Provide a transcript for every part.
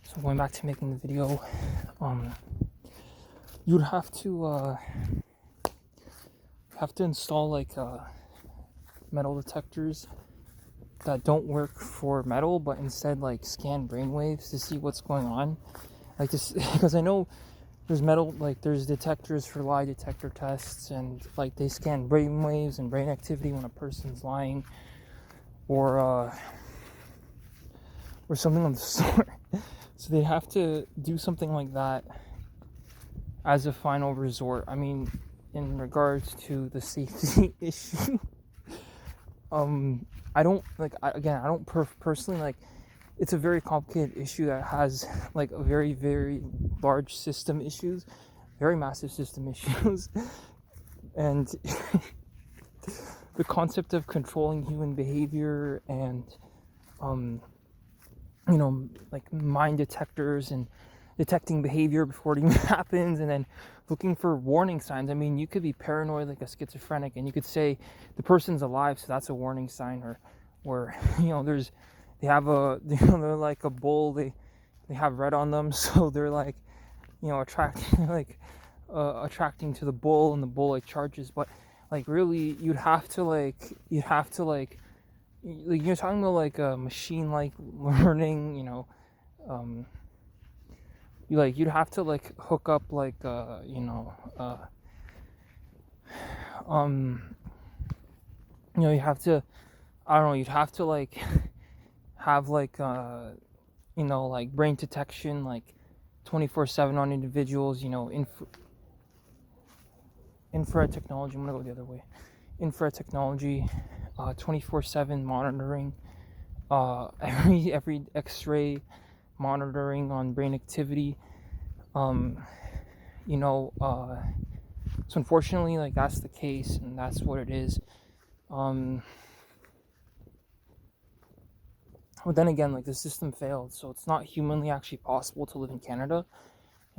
So going back to making the video, you'd have to install like metal detectors that don't work for metal, but instead like scan brainwaves to see what's going on. Like this, because I know there's detectors for lie detector tests, and like they scan brainwaves and brain activity when a person's lying, or something of the sort. So they have to do something like that as a final resort. I mean, in regards to the safety issue, I don't like. I don't personally like. It's a very complicated issue that has like a very, very large system issues, very massive system issues, and the concept of controlling human behavior and like mind detectors and detecting behavior before it even happens, and then looking for warning signs. I mean, you could be paranoid like a schizophrenic, and you could say the person's alive, so that's a warning sign. Or they have they're like a bull. They have red on them, so they're like attracting attracting to the bull, and the bull like charges. But like really, you're talking about like a machine like learning, you'd have to like hook up like you have to, I don't know, you'd have to like have like like brain detection like 24/7 on individuals, infrared technology. I'm gonna go the other way. Infrared technology, 24/7 monitoring, every X-ray monitoring on brain activity. So unfortunately, like that's the case, and that's what it is. But then again, like the system failed, so it's not humanly actually possible to live in Canada.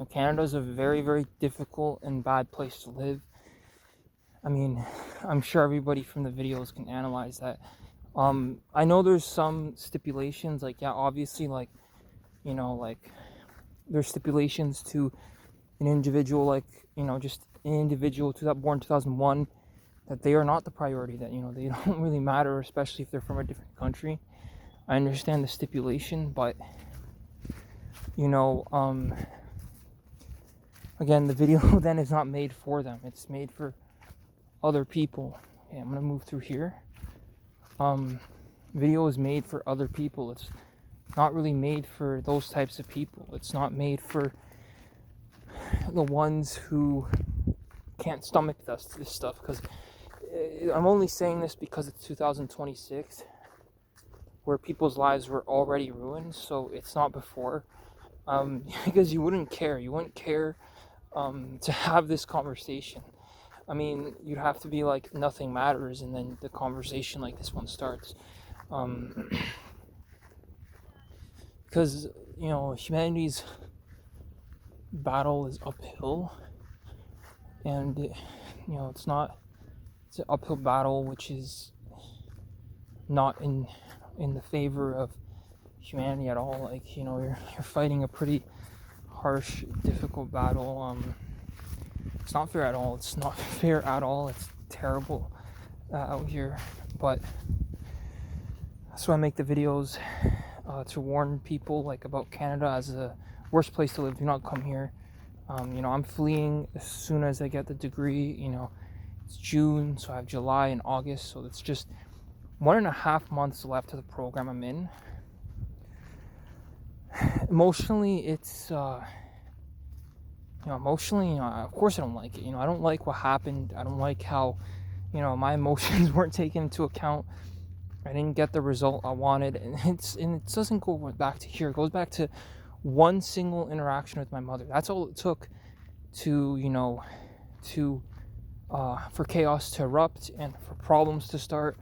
Canada is a very, very difficult and bad place to live. I mean, I'm sure everybody from the videos can analyze that. I know there's some stipulations, like obviously, like there's stipulations to an individual, like just an individual to that born 2001, that they are not the priority, that they don't really matter, especially if they're from a different country. I understand the stipulation, but again, the video then is not made for them. It's made for other people. Okay, I'm gonna move through here. Video is made for other people. It's not really made for those types of people. It's not made for the ones who can't stomach this stuff. Because I'm only saying this because it's 2026, where people's lives were already ruined. So it's not before, because you wouldn't care to have this conversation. I mean, you'd have to be like nothing matters, and then the conversation like this one starts. Because humanity's battle is uphill, and it's an uphill battle, which is not in the favor of humanity at all. Like you're fighting a pretty harsh, difficult battle. It's not fair at all. It's not fair at all. It's terrible out here, but that's why I make the videos, to warn people like about Canada as the worst place to live. Do not come here. I'm fleeing as soon as I get the degree. It's June, so I have July and August, so it's just 1.5 months left of the program I'm in. Emotionally, it's of course I don't like it. I don't like what happened. I don't like how my emotions weren't taken into account. I didn't get the result I wanted, and it doesn't go back to here. It goes back to one single interaction with my mother. That's all it took to for chaos to erupt and for problems to start.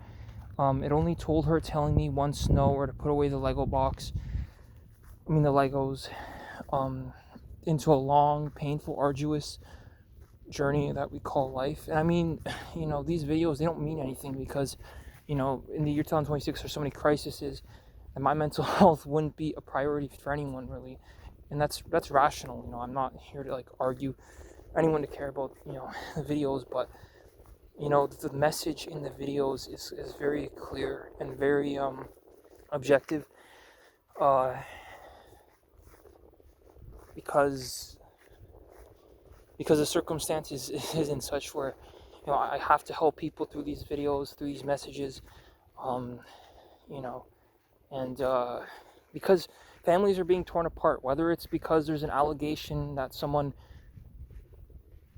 It only told her telling me once no, or to put away the Legos, into a long, painful, arduous journey that we call life. And I mean, these videos, they don't mean anything because, in the year 2026, there's so many crises and my mental health wouldn't be a priority for anyone really. And that's rational. I'm not here to like argue anyone to care about the videos, but the message in the videos is very clear and very objective, because the circumstances isn't such where I have to help people through these videos, through these messages, um, you know, and because families are being torn apart, whether it's because there's an allegation that someone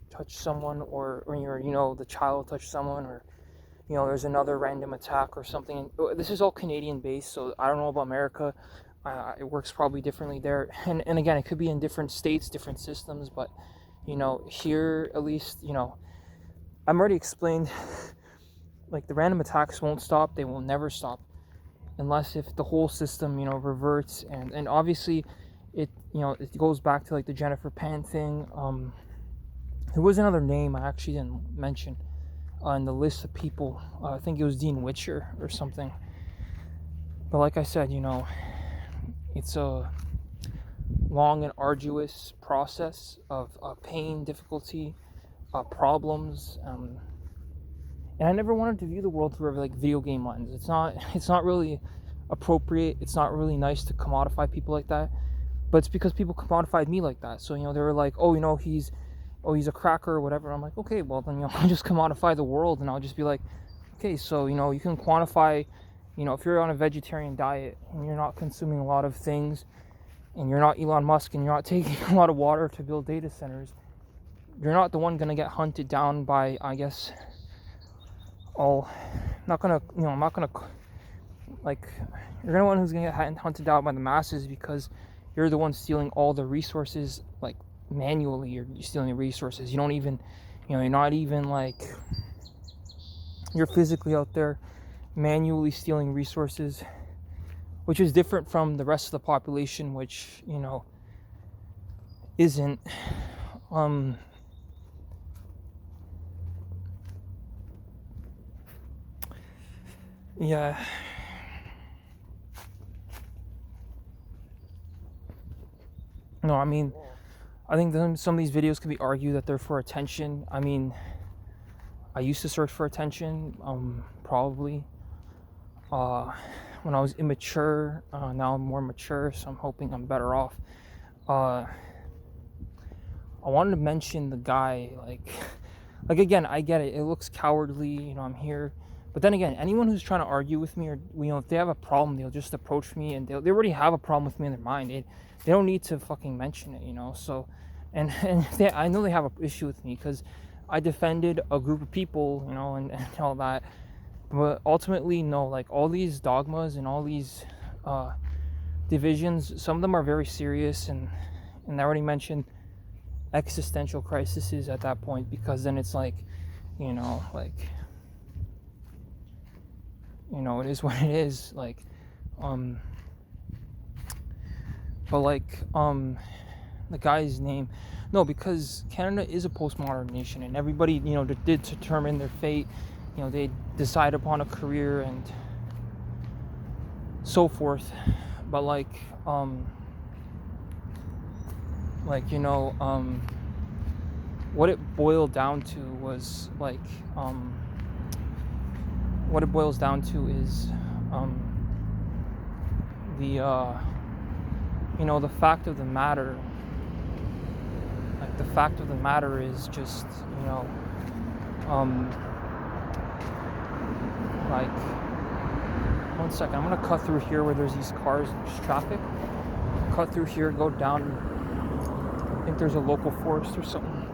touched someone, or the child touched someone, or there's another random attack or something. This is all Canadian based, so I don't know about America. It works probably differently there, and again, it could be in different states, different systems, but here at least, I'm already explained, like the random attacks won't stop. They will never stop unless if the whole system, reverts, and obviously it goes back to like the Jennifer Pan thing. There was another name I actually didn't mention on the list of people. I think it was Dean Witcher or something. But like I said, it's a long and arduous process of pain, difficulty, problems, and I never wanted to view the world through like video game lens. It's not really appropriate. It's not really nice to commodify people like that. But it's because people commodified me like that. So they were like, oh, he's a cracker or whatever. I'm like, okay, well then I'll just commodify the world, and I'll just be like, okay, so you can quantify, if you're on a vegetarian diet and you're not consuming a lot of things, and you're not Elon Musk, and you're not taking a lot of water to build data centers, you're not the one gonna get hunted down by, I guess, I'm not gonna like, you're the one who's gonna get hunted down by the masses, because you're the one stealing all the resources, like manually. You're stealing the resources. You don't even, you're not even like, you're physically out there manually stealing resources, which is different from the rest of the population, which isn't. Yeah. No, I mean, I think some of these videos can be argued that they're for attention. I mean, I used to search for attention, probably, when I was immature. Now I'm more mature, so I'm hoping I'm better off. I wanted to mention the guy, like again, I get it. It looks cowardly, I'm here. But then again, anyone who's trying to argue with me, or if they have a problem, they'll just approach me, and they already have a problem with me in their mind. They don't need to fucking mention it, So, and I know they have an issue with me because I defended a group of people, and all that. But ultimately, no. Like all these dogmas and all these divisions, some of them are very serious, and I already mentioned existential crises at that point, because then it's like, it is what it is, like, but like, the guy's name, no, because Canada is a postmodern nation, and everybody, did determine their fate, they decide upon a career and so forth, but like, what it boiled down to was like, what it boils down to is the fact of the matter. Like the fact of the matter is just, like, one second, I'm gonna cut through here where there's these cars and there's traffic. Cut through here, go down. I think there's a local forest or something.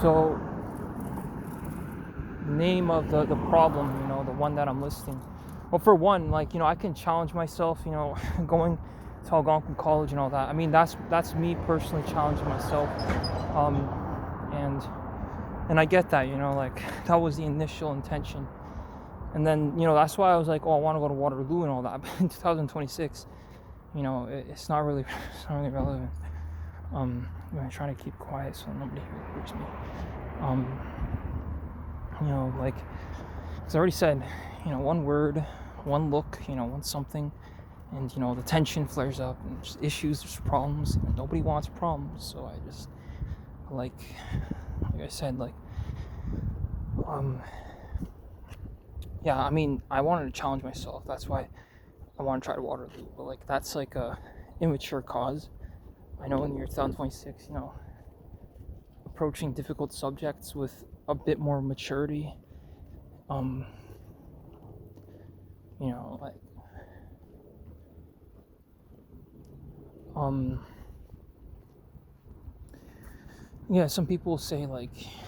So, name of the problem, the one that I'm listing. Well, for one, like, I can challenge myself, going to Algonquin College and all that. I mean, that's me personally challenging myself, and I get that, like that was the initial intention, and then that's why I was like, oh, I want to go to Waterloo and all that. But in 2026, it's not really relevant. I'm trying to keep quiet so nobody hears me. Like, I already said, one word, one look, one something, and the tension flares up, and there's issues, there's problems, and nobody wants problems. So I just like I said, yeah, I mean, I wanted to challenge myself. That's why I want to try to Waterloo. But that's like a immature cause. I know in the year 2026, approaching difficult subjects with a bit more maturity. Like yeah, some people say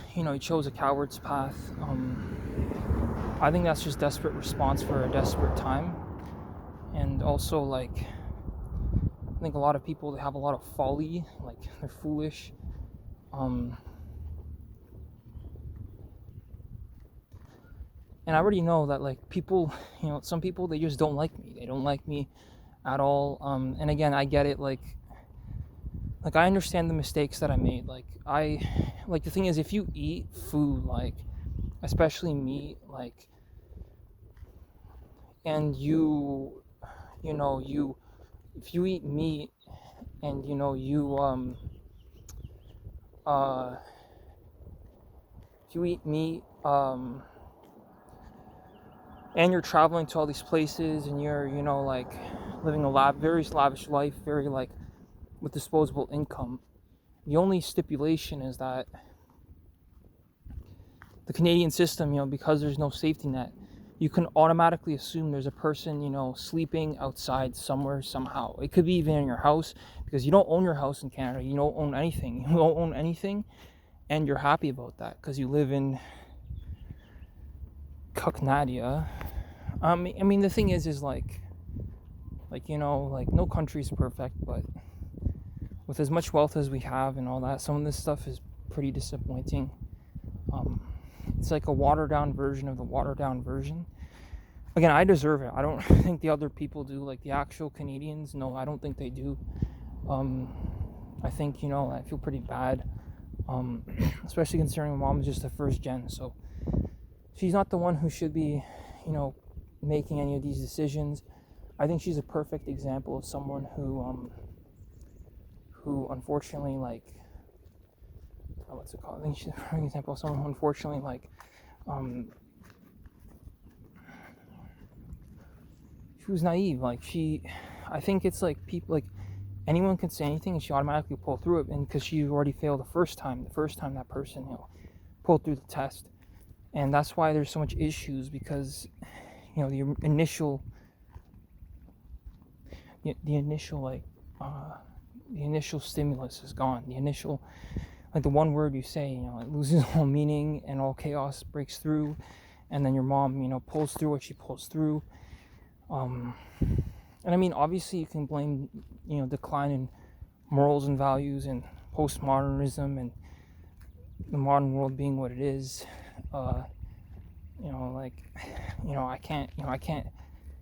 he chose a coward's path. I think that's just desperate response for a desperate time. And also I think a lot of people, they have a lot of folly, they're foolish. And I already know that people, some people, they just don't like me. They don't like me at all. And again, I get it. I understand the mistakes that I made. The thing is, if you eat food, especially meat, and if you eat meat and if you eat meat and you're traveling to all these places and you're living a very lavish life, very with disposable income, the only stipulation is that the Canadian system, because there's no safety net, you can automatically assume there's a person, sleeping outside somewhere, somehow. It could be even in your house, because you don't own your house in Canada. You don't own anything. You don't own anything, and you're happy about that because you live in Kuknadia. I mean, the thing is no country's perfect, but with as much wealth as we have and all that, some of this stuff is pretty disappointing. It's like a watered down version of the watered down version. Again, I deserve it. I don't think the other people do, the actual Canadians. No, I don't think they do. I think, I feel pretty bad, especially considering my mom is just the first gen, so she's not the one who should be, making any of these decisions. I think she's a perfect example of someone who unfortunately, what's it called? I think she's a perfect example of someone who unfortunately, she was naive. I think it's people, anyone can say anything and she automatically pull through it, and because she already failed the first time that person, pulled through the test. And that's why there's so much issues, because, the initial stimulus is gone. The initial, the one word you say, it loses all meaning and all chaos breaks through, and then your mom, pulls through what she pulls through. And I mean, obviously you can blame, decline in morals and values and postmodernism and the modern world being what it is. I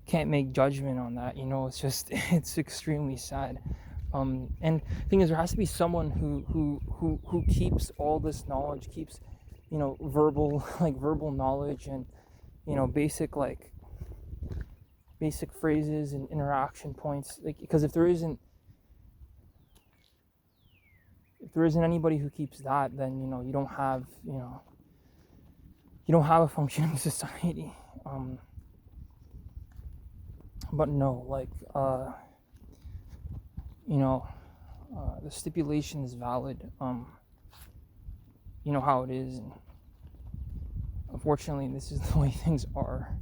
can't make judgment on that. It's just, it's extremely sad. And the thing is, there has to be someone who keeps all this knowledge, keeps, verbal knowledge and, basic phrases and interaction points. Because if there isn't anybody who keeps that, then you don't have a functioning society. But no, the stipulation is valid. You know how it is, and unfortunately this is the way things are.